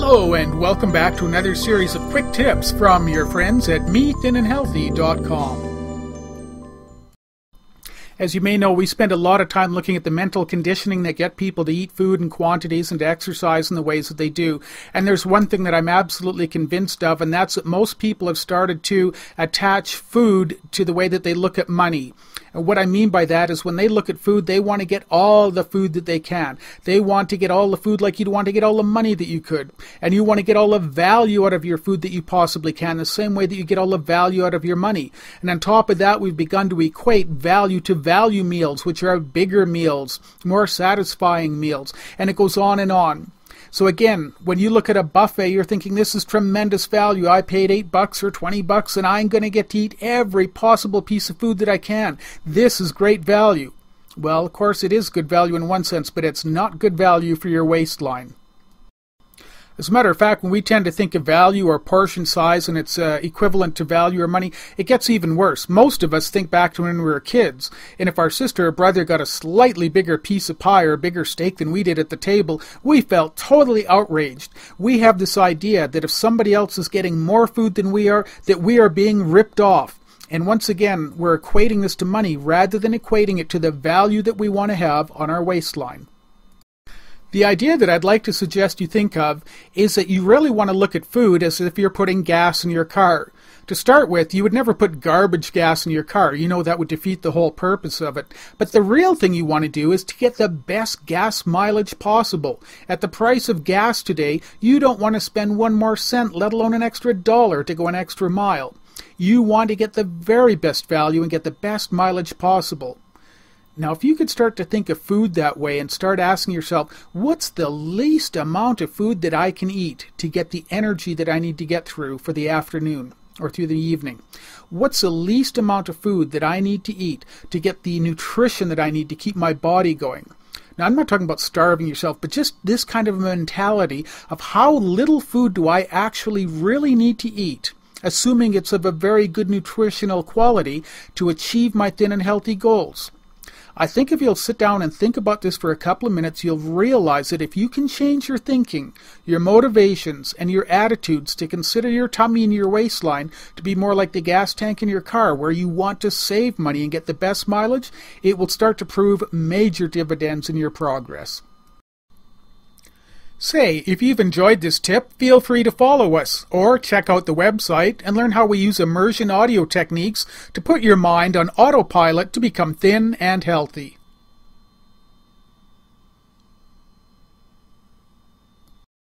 Hello and welcome back to another series of quick tips from your friends at methinandhealthy.com. As you may know, we spend a lot of time looking at the mental conditioning that get people to eat food in quantities and to exercise in the ways that they do. And there's one thing that I'm absolutely convinced of, and that's that most people have started to attach food to the way that they look at money. And what I mean by that is when they look at food, they want to get all the food that they can. They want to get all the food like you'd want to get all the money that you could. And you want to get all the value out of your food that you possibly can, the same way that you get all the value out of your money. And on top of that, we've begun to equate value to value meals, which are bigger meals, more satisfying meals. And it goes on and on. So again, when you look at a buffet, you're thinking, this is tremendous value. I paid $8 or $20 and I'm going to get to eat every possible piece of food that I can. This is great value. Well, of course, it is good value in one sense, but it's not good value for your waistline. As a matter of fact, when we tend to think of value or portion size and it's equivalent to value or money, it gets even worse. Most of us think back to when we were kids, and if our sister or brother got a slightly bigger piece of pie or a bigger steak than we did at the table, we felt totally outraged. We have this idea that if somebody else is getting more food than we are, that we are being ripped off. And once again, we're equating this to money rather than equating it to the value that we want to have on our waistline. The idea that I'd like to suggest you think of is that you really want to look at food as if you're putting gas in your car. To start with, you would never put garbage gas in your car. You know that would defeat the whole purpose of it. But the real thing you want to do is to get the best gas mileage possible. At the price of gas today, you don't want to spend one more cent, let alone an extra $1 to go an extra mile. You want to get the very best value and get the best mileage possible. Now, if you could start to think of food that way and start asking yourself, what's the least amount of food that I can eat to get the energy that I need to get through for the afternoon or through the evening? What's the least amount of food that I need to eat to get the nutrition that I need to keep my body going? Now, I'm not talking about starving yourself, but just this kind of mentality of how little food do I actually really need to eat, assuming it's of a very good nutritional quality to achieve my thin and healthy goals. I think if you'll sit down and think about this for a couple of minutes, you'll realize that if you can change your thinking, your motivations, and your attitudes to consider your tummy and your waistline to be more like the gas tank in your car where you want to save money and get the best mileage, it will start to prove major dividends in your progress. Say, if you've enjoyed this tip, feel free to follow us, or check out the website and learn how we use immersion audio techniques to put your mind on autopilot to become thin and healthy.